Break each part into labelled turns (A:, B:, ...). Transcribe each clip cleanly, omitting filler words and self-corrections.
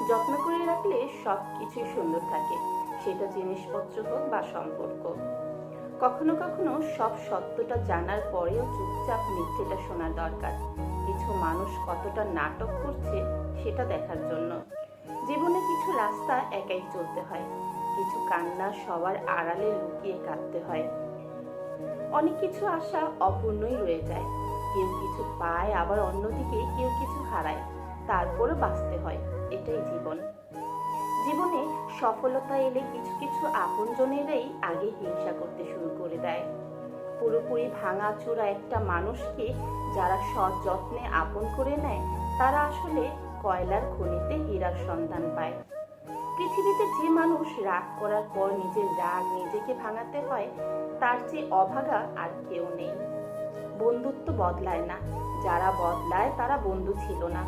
A: যত্ন করে রাখলে সব কিছুই সুন্দর থাকে, সেটা জিনিসপত্র হোক বা সম্পর্ক। কখনো কখনো সব সত্যটা জানার পরেও চুপচাপ মিথ্যেটা শোনা দরকার, কিছু মানুষ কতটা নাটক করছে সেটা দেখার জন্য। জীবনে কিছু রাস্তা একাই চলতে হয়, কিছু কান্না সবার আড়ালে লুকিয়ে কাঁদতে হয়। অনেক কিছু আশা অপূর্ণই রয়ে যায়, কেউ কিছু পায়, আবার অন্যদিকে কেউ কিছু হারায়, তারপরও বাঁচতে হয়। এটাই জীবন। জীবনে সফলতা এলে কিছু কিছু আপনজনেরাই আগে হিংসা করতে শুরু করে দেয়। পুরোপুরি ভাঙাচোরা একটা মানুষকে যারা সযত্নে আপন করে নেয়, তারা আসলে কয়লার খনিতে হীরার সন্ধান পায়। পৃথিবীতে যে মানুষ রাগ করার পর নিজের রাগ নিজেকে ভাঙাতে হয়, তার চেয়ে অভাগা আর কেউ নেই। বন্ধুত্ব বদলায় না, যারা বদলায় তারা বন্ধু ছিল না।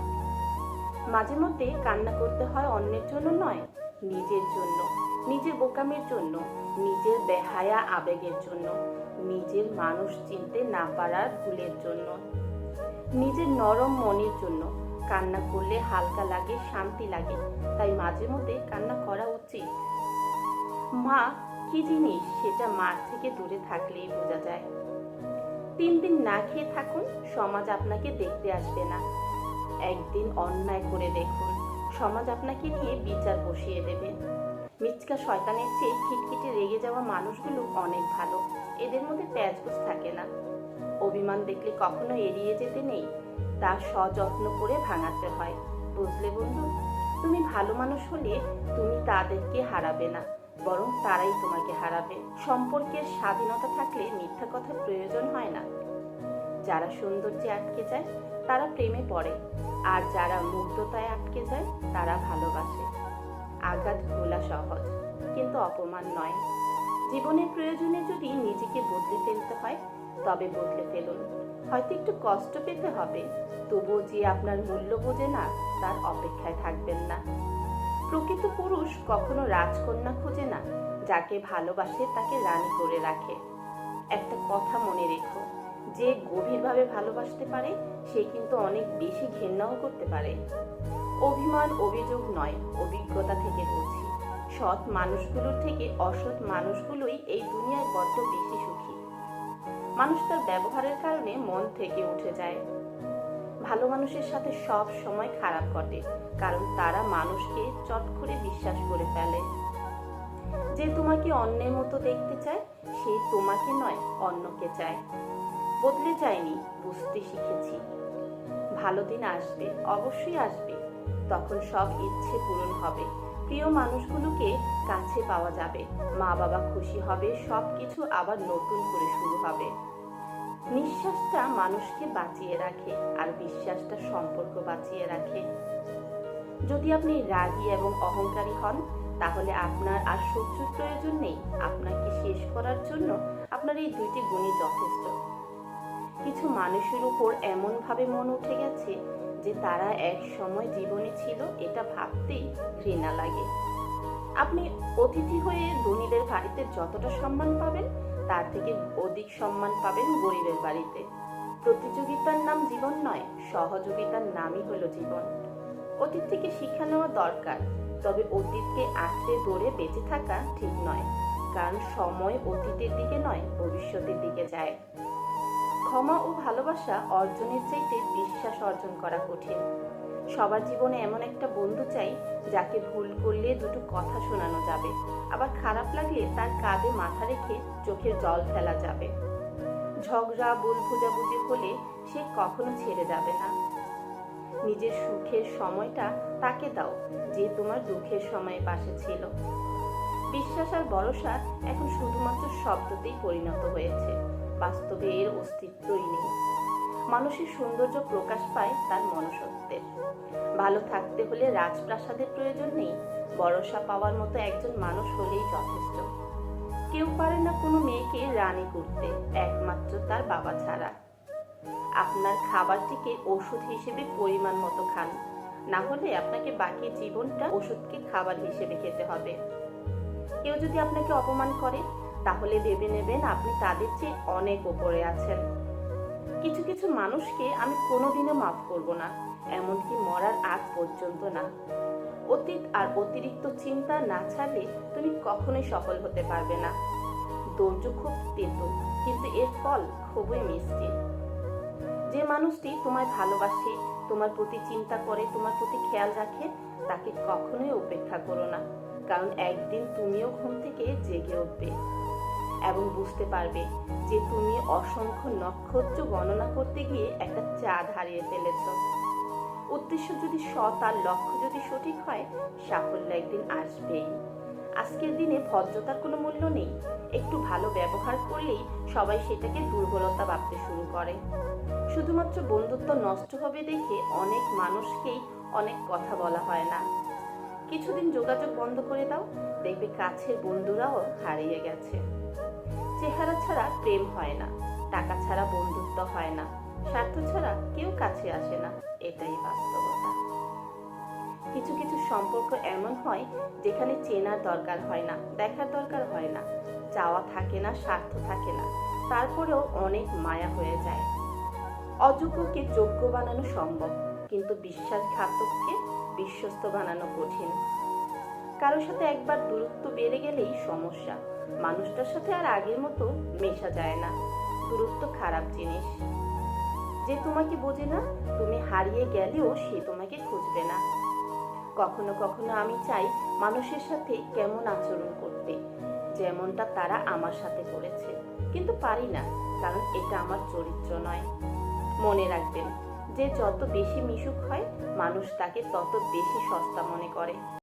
A: মাঝে মধ্যে কান্না করতে হয় অন্যের জন্য নয়, নিজের জন্য, নিজের বোকামির জন্য, নিজের বেহায়া আবেগের জন্য, নিজের মানুষ চিনতে না পারার ভুলের জন্য, নিজের নরম মনের জন্য। কান্না করলে হালকা লাগে, শান্তি লাগে, তাই মাঝে মধ্যে কান্না করা উচিত। মা কি জিনিস সেটা মার থেকে দূরে থাকলেই বোঝা যায়। 3 দিন না খেয়ে থাকুন, সমাজ আপনাকে দেখতে আসবে না। একদিন অন্যায় করে দেখুন, সমাজ আপনাকে নিয়ে বিচার বসিয়ে দেবে। মিচকা শয়তানের চেয়ে খিটখিটে রেগে যাওয়া মানুষগুলো অনেক ভালো, এদের মধ্যে প্যাঁচগোছ থাকে না। অভিমান দেখলে কখনো এড়িয়ে যেতে নেই, তা সযত্ন করে ভাঙাতে হয়। বুঝলে বন্ধু, তুমি ভালো মানুষ হলে তুমি তাদেরকে হারাবে না, বরং তারাই তোমাকে হারাবে। সম্পর্কের স্বাধীনতা থাকলে মিথ্যা কথার প্রয়োজন হয় না। যারা সৌন্দর্যে আটকে যায় তারা প্রেমে পড়ে, আর যারা মুগ্ধতায় আটকে যায় তারা ভালোবাসে। আঘাত ভোলা সহজ, কিন্তু অপমান নয়। জীবনের প্রয়োজনে যদি নিজেকে বদলে ফেলতে হয়, তবে বদলে ফেলুন। হয়তো একটু কষ্ট পেতে হবে, তবুও যে আপনার মূল্য বোঝে না তার অপেক্ষায় থাকবেন না। প্রকৃত পুরুষ কখনো রাজকন্যা খোঁজে না, যাকে ভালোবাসে তাকে রানী করে রাখে। একটা কথা মনে রেখো, যে গভীরভাবে ভালোবাসতে পারে সে কিন্তু অনেক বেশি ঘেন্নাও করতে পারে। অভিমান অভিযোগ নয়, অভিজ্ঞতা থেকে বলছি। সৎ মানুষগুলোর থেকে অসৎ মানুষগুলোই এই দুনিয়ায় বড্ড বেশি সুখী। মানুষ তার ব্যবহারের কারণে মন থেকে উঠে যায়। ভালো মানুষের সাথে সব সময় খারাপ ঘটে, কারণ তারা মানুষকে চট করে বিশ্বাস করে ফেলে। যে তোমাকে অন্যের মতো দেখতে চায়, সে তোমাকে নয় অন্যকে চায়। বদলে যায়নি, বুঝতে শিখেছি। ভালো দিন আসবে, অবশ্যই আসবে, তখন সব ইচ্ছে পূরণ হবে, প্রিয় মানুষগুলোকে কাছে পাওয়া যাবে, মা বাবা খুশি হবে, সবকিছু আবার নতুন করে শুরু হবে। নিঃশ্বাসটা মানুষকে বাঁচিয়ে রাখে, আর বিশ্বাসটা সম্পর্ক বাঁচিয়ে রাখে। যদি আপনি রাগী এবং অহংকারী হন, তাহলে আপনার আর সহ্যের প্রয়োজন নেই। আপনাকে শেষ করার জন্য আপনার এই 2টি গুণই যথেষ্ট। কিছু মানুষের উপর এমনভাবে মন উঠে গেছে যে তারা এক সময় জীবনে ছিল, এটা ভাবতেই ঘৃণা লাগে। আপনি অতিথি হয়ে ধনীদের বাড়িতে যতটা সম্মান পাবেন, তার থেকে অধিক সম্মান পাবেন গরিবের বাড়িতে। প্রতিযোগিতার নাম জীবন নয়, সহযোগিতার নামই হলো জীবন। অতীত থেকে শিক্ষা নেওয়া দরকার, তবে অতীতকে আঁকড়ে ধরে বেঁচে থাকা ঠিক নয়, কারণ সময় অতীতের দিকে নয়, ভবিষ্যতের দিকে যায়। ক্ষমা ও ভালোবাসা অর্জনের চাইতে বিশ্বাস অর্জন করা কঠিন। সবার জীবনে এমন একটা বন্ধু চাই, যাকে ভুল করলে দুটো কথা শোনানো যাবে, আবার খারাপ লাগলে তার কাঁধে মাথা রেখে চোখের জল ফেলা যাবে। ঝগড়া ভুল বোঝাবুঝি হলে সে কখনো ছেড়ে যাবে না। নিজের সুখের সময়টা তাকে দাও, যে তোমার দুঃখের সময়ে পাশে ছিল। বিশ্বাস আর ভরসা এখন শুধুমাত্র শব্দতেই পরিণত হয়েছে, বাস্তবে এর অস্তিত্বই নেই। মানুষের সৌন্দর্য প্রকাশ পায় তার মনুষ্যত্বের। ভালো থাকতে হলে রাজপ্রাসাদের প্রয়োজন নেই, ভরসা পাওয়ার মতো একজন মানুষ হলেই যথেষ্ট। কেউ পারে না কোনো মেয়েকে রানী করতে, একমাত্র তার বাবা ছাড়া। আপনার খাবারটিকে ওষুধ হিসেবে পরিমাণ মতো খান, না হলে আপনাকে বাকি জীবনটা ওষুধকে খাবার হিসেবে খেতে হবে। কেউ যদি আপনাকে অপমান করে, তাহলে ভেবে নেবেন আপনি তাদের চেয়ে অনেক উপরে আছেন। কিছু কিছু মানুষকে আমি কোনোদিনও মাফ করব না, এমনকি মরার আগ পর্যন্ত না। অতীত আর অতিরিক্ত চিন্তা না ছাড়লে তুমি কখনোই সফল হতে পারবে না। ধৈর্য খুব তেতো, কিন্তু এর ফল খুবই মিষ্টি। যে মানুষটি তোমায় ভালোবাসে, তোমার প্রতি চিন্তা করে, তোমার প্রতি খেয়াল রাখে, তাকে কখনোই উপেক্ষা করো না। কারণ একদিন তুমিও ঘুম থেকে জেগে উঠবে এবং বুঝতে পারবে যে তুমি অসংখ্য নক্ষত্র গণনা করতে গিয়ে একটা চাঁদ হারিয়ে ফেলেছ। উদ্দেশ্য যদি সৎ আর লক্ষ্য যদি সঠিক হয়, সাফল্য একদিন আসবেই। আজকের দিনে ভদ্রতার কোনো মূল্য নেই। একটু ভালো ব্যবহার করলেই সবাই সেটাকে দুর্বলতা ভাবতে শুরু করে। শুধুমাত্র বন্ধুত্ব নষ্ট হবে দেখে অনেক মানুষকেই অনেক কথা বলা হয় না। কিছুদিন যোগাযোগ বন্ধ করে দাও, দেখবে কাছের বন্ধুরাও হারিয়ে গেছে। চেহারা ছাড়া প্রেম হয় না, টাকা ছাড়া বন্ধুত্ব হয় না, স্বার্থ ছাড়া কেউ কাছে আসে না, এটাই বাস্তবতা। কিছু কিছু সম্পর্ক এমন হয় যেখানে চেনার দরকার হয় না, দেখার দরকার হয় না, চাওয়া থাকে না, স্বার্থ থাকে না, তারপরেও অনেক মায়া হয়ে যায়। অযোগ্যকে যোগ্য বানানো সম্ভব, কিন্তু বিশ্বাসঘাতককে বিশ্বস্ত বানানো কঠিন। কারোর সাথে একবার দূরত্ব বেড়ে গেলেই সমস্যা। মানুষটার সাথে আর আগের মতো মেশা যায় না। দূরত্ব খারাপ জিনিস। যে তোমাকে বোঝে না, তুমি হারিয়ে গেলেও সে তোমাকে খুঁজবে না। কখনো কখনো আমি চাই মানুষের সাথে কেমন আচরণ করতে, যেমনটা তারা আমার সাথে করেছে, কিন্তু পারি না, কারণ এটা আমার চরিত্র নয়। মনে রাখবেন, যে যত বেশি মিশুক হয়, মানুষ তাকে তত বেশি সস্তা মনে করে।